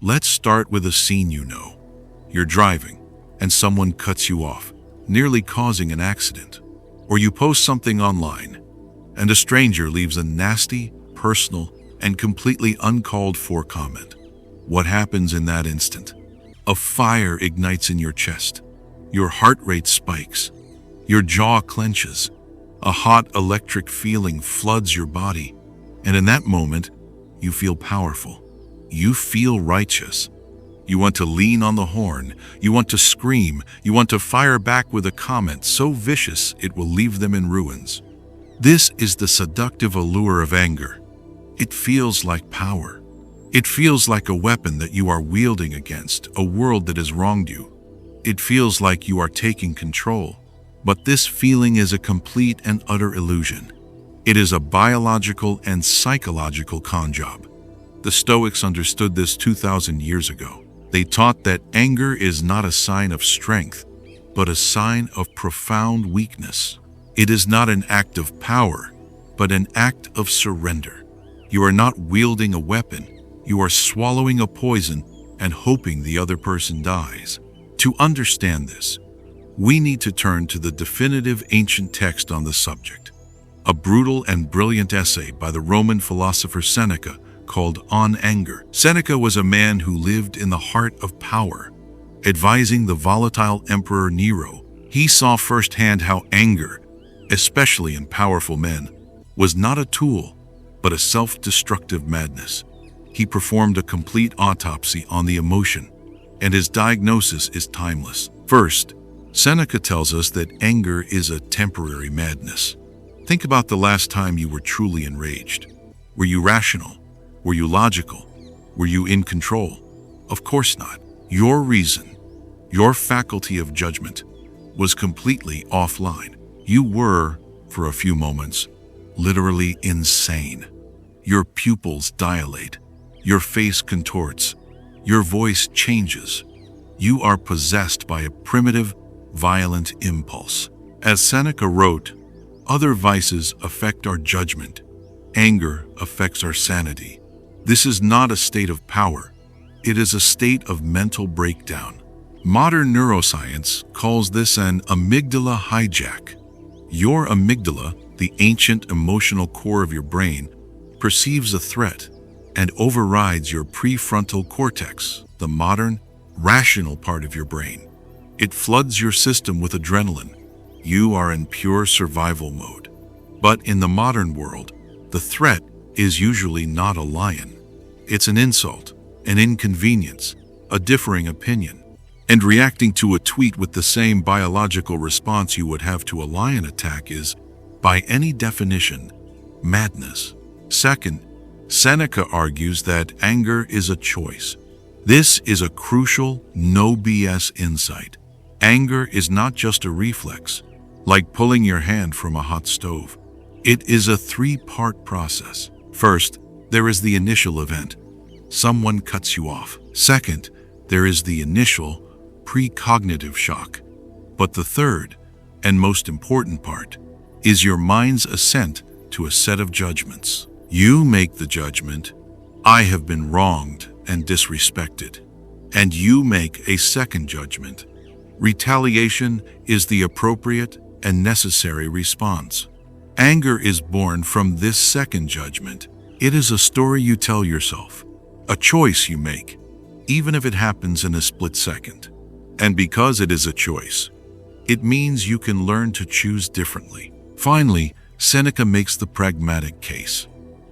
Let's start with a scene you know. You're driving, and someone cuts you off, nearly causing an accident. Or you post something online, and a stranger leaves a nasty, personal, and completely uncalled for comment. What happens in that instant? A fire ignites in your chest. Your heart rate spikes. Your jaw clenches. A hot electric feeling floods your body. And in that moment, you feel powerful. You feel righteous. You want to lean on the horn. You want to scream. You want to fire back with a comment so vicious it will leave them in ruins. This is the seductive allure of anger. It feels like power. It feels like a weapon that you are wielding against a world that has wronged you. It feels like you are taking control. But this feeling is a complete and utter illusion. It is a biological and psychological con job. The Stoics understood this 2,000 years ago. They taught that anger is not a sign of strength, but a sign of profound weakness. It is not an act of power, but an act of surrender. You are not wielding a weapon. You are swallowing a poison and hoping the other person dies. To understand this, we need to turn to the definitive ancient text on the subject, a brutal and brilliant essay by the Roman philosopher Seneca called On Anger. Seneca was a man who lived in the heart of power. Advising the volatile Emperor Nero, he saw firsthand how anger, especially in powerful men, was not a tool, but a self-destructive madness. He performed a complete autopsy on the emotion, and his diagnosis is timeless. First, Seneca tells us that anger is a temporary madness. Think about the last time you were truly enraged. Were you rational? Were you logical? Were you in control? Of course not. Your reason, your faculty of judgment, was completely offline. You were, for a few moments, literally insane. Your pupils dilate. Your face contorts. Your voice changes. You are possessed by a primitive, violent impulse. As Seneca wrote, other vices affect our judgment. Anger affects our sanity. This is not a state of power. It is a state of mental breakdown. Modern neuroscience calls this an amygdala hijack. Your amygdala, the ancient emotional core of your brain, perceives a threat and overrides your prefrontal cortex, the modern, rational part of your brain. It floods your system with adrenaline. You are in pure survival mode. But in the modern world, the threat is usually not a lion. It's an insult, an inconvenience, a differing opinion. And reacting to a tweet with the same biological response you would have to a lion attack is, by any definition, madness. Second, Seneca argues that anger is a choice. This is a crucial, no BS insight. Anger is not just a reflex, like pulling your hand from a hot stove. It is a three-part process. First, there is the initial event. Someone cuts you off. Second, there is the initial, precognitive shock. But the third, and most important part, is your mind's assent to a set of judgments. You make the judgment, I have been wronged and disrespected. And you make a second judgment. Retaliation is the appropriate and necessary response. Anger is born from this second judgment. It is a story you tell yourself, a choice you make, even if it happens in a split second. And because it is a choice, it means you can learn to choose differently. Finally, Seneca makes the pragmatic case.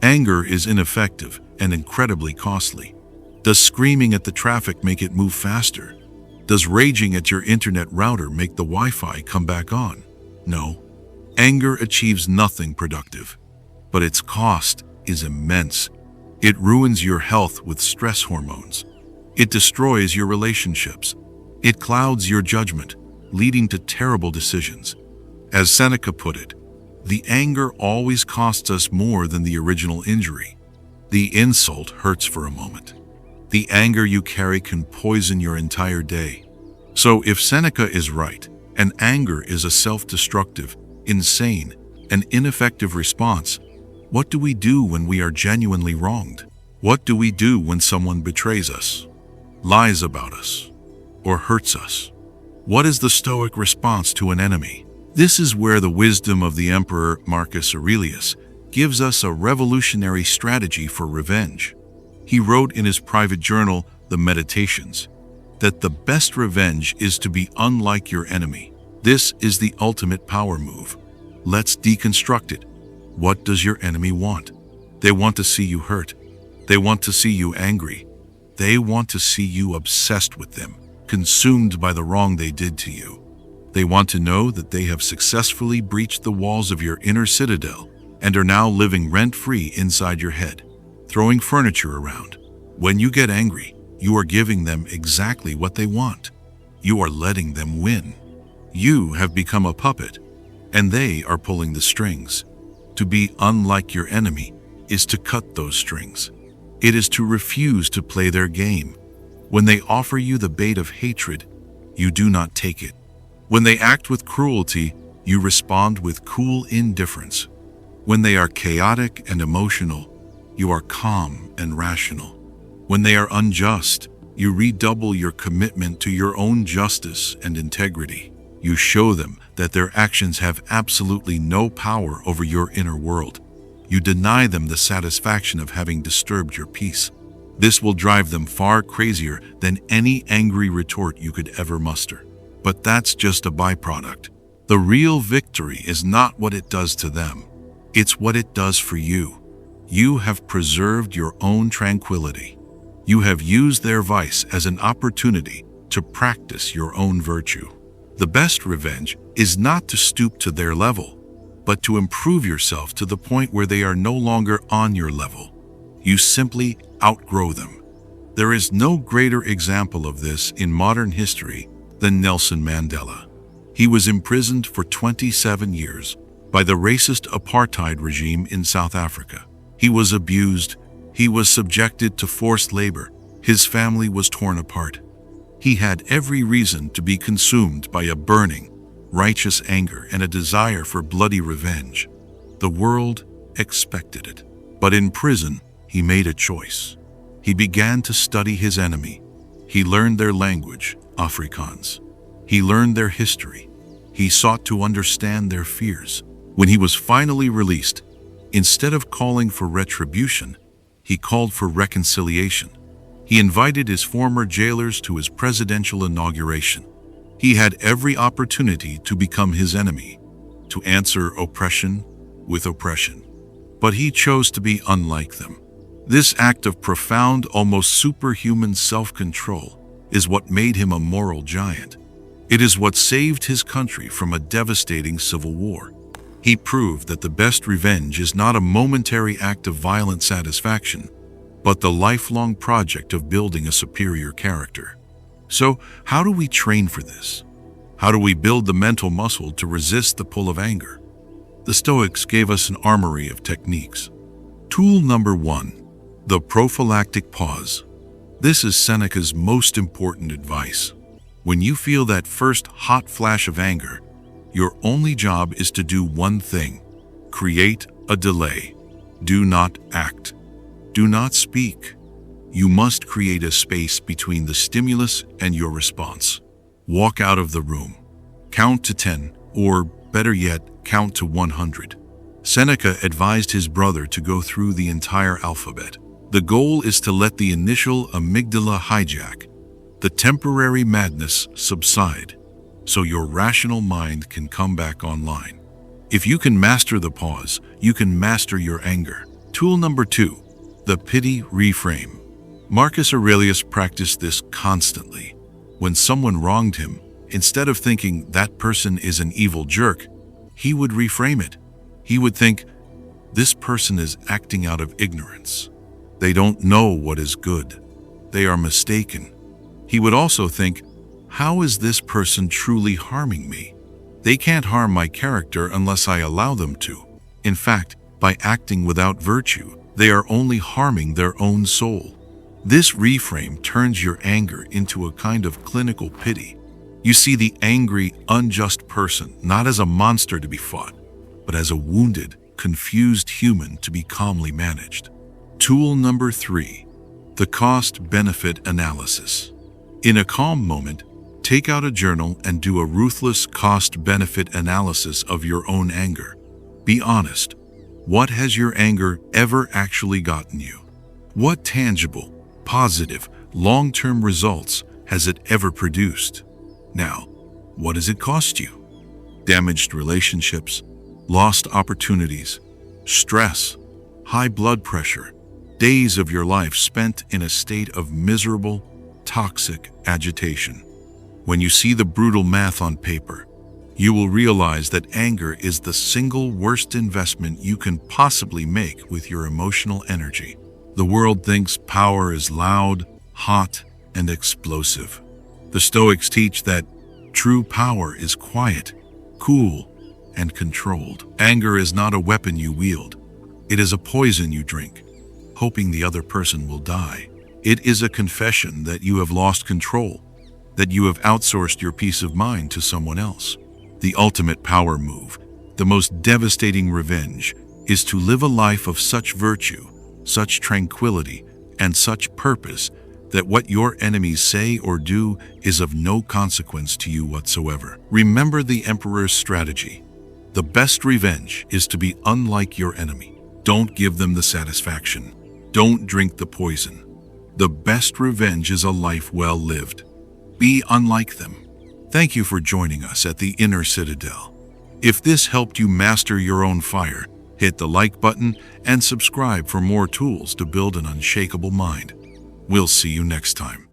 Anger is ineffective and incredibly costly. Does screaming at the traffic make it move faster? Does raging at your internet router make the Wi-Fi come back on? No. Anger achieves nothing productive, but its cost is immense. It ruins your health with stress hormones. It destroys your relationships. It clouds your judgment, leading to terrible decisions. As Seneca put it, the anger always costs us more than the original injury. The insult hurts for a moment. The anger you carry can poison your entire day. So if Seneca is right, and anger is a self-destructive, insane, and ineffective response, what do we do when we are genuinely wronged? What do we do when someone betrays us? lies about us, or hurts us. What is the Stoic response to an enemy? This is where the wisdom of the Emperor Marcus Aurelius gives us a revolutionary strategy for revenge. He wrote in his private journal, The Meditations, that the best revenge is to be unlike your enemy. This is the ultimate power move. Let's deconstruct it. What does your enemy want? They want to see you hurt. They want to see you angry. They want to see you obsessed with them, consumed by the wrong they did to you. They want to know that they have successfully breached the walls of your inner citadel and are now living rent-free inside your head, throwing furniture around. When you get angry, you are giving them exactly what they want. You are letting them win. You have become a puppet, and they are pulling the strings. To be unlike your enemy is to cut those strings. It is to refuse to play their game. When they offer you the bait of hatred, you do not take it. When they act with cruelty, you respond with cool indifference. When they are chaotic and emotional, you are calm and rational. When they are unjust, you redouble your commitment to your own justice and integrity. You show them that their actions have absolutely no power over your inner world. You deny them the satisfaction of having disturbed your peace. This will drive them far crazier than any angry retort you could ever muster. But that's just a byproduct. The real victory is not what it does to them. It's what it does for you. You have preserved your own tranquility. You have used their vice as an opportunity to practice your own virtue. The best revenge is not to stoop to their level, but to improve yourself to the point where they are no longer on your level. You simply outgrow them. There is no greater example of this in modern history than Nelson Mandela. He was imprisoned for 27 years by the racist apartheid regime in South Africa. He was abused. He was subjected to forced labor. His family was torn apart. He had every reason to be consumed by a burning, righteous anger and a desire for bloody revenge. The world expected it. But in prison, he made a choice. He began to study his enemy. He learned their language, Afrikaans. He learned their history. He sought to understand their fears. When he was finally released, instead of calling for retribution, he called for reconciliation. He invited his former jailers to his presidential inauguration. He had every opportunity to become his enemy, to answer oppression with oppression. But he chose to be unlike them. This act of profound, almost superhuman self-control is what made him a moral giant. It is what saved his country from a devastating civil war. He proved that the best revenge is not a momentary act of violent satisfaction, but the lifelong project of building a superior character. So, how do we train for this? How do we build the mental muscle to resist the pull of anger? The Stoics gave us an armory of techniques. Tool number 1, the prophylactic pause. This is Seneca's most important advice. When you feel that first hot flash of anger, your only job is to do one thing: create a delay. Do not act. Do not speak. You must create a space between the stimulus and your response. Walk out of the room. Count to 10, or better yet, count to 100. Seneca advised his brother to go through the entire alphabet. The goal is to let the initial amygdala hijack, the temporary madness subside, so your rational mind can come back online. If you can master the pause, you can master your anger. Tool number 2, the pity reframe. Marcus Aurelius practiced this constantly. When someone wronged him, instead of thinking that person is an evil jerk, he would reframe it. He would think, this person is acting out of ignorance. They don't know what is good. They are mistaken. He would also think, how is this person truly harming me? They can't harm my character unless I allow them to. In fact, by acting without virtue, they are only harming their own soul. This reframe turns your anger into a kind of clinical pity. You see the angry, unjust person not as a monster to be fought, but as a wounded, confused human to be calmly managed. Tool number 3, The cost-benefit analysis. In a calm moment, take out a journal and do a ruthless cost-benefit analysis of your own anger. Be honest. What has your anger ever actually gotten you? What tangible, positive, long-term results has it ever produced? Now, what does it cost you? Damaged relationships, lost opportunities, stress, high blood pressure, days of your life spent in a state of miserable, toxic agitation. When you see the brutal math on paper, you will realize that anger is the single worst investment you can possibly make with your emotional energy. The world thinks power is loud, hot, and explosive. The Stoics teach that true power is quiet, cool, and controlled. Anger is not a weapon you wield. It is a poison you drink, hoping the other person will die. It is a confession that you have lost control, that you have outsourced your peace of mind to someone else. The ultimate power move, the most devastating revenge, is to live a life of such virtue, such tranquility, and such purpose that what your enemies say or do is of no consequence to you whatsoever. Remember the emperor's strategy. The best revenge is to be unlike your enemy. Don't give them the satisfaction. Don't drink the poison. The best revenge is a life well lived. Be unlike them. Thank you for joining us at the Inner Citadel. If this helped you master your own fire, hit the like button and subscribe for more tools to build an unshakable mind. We'll see you next time.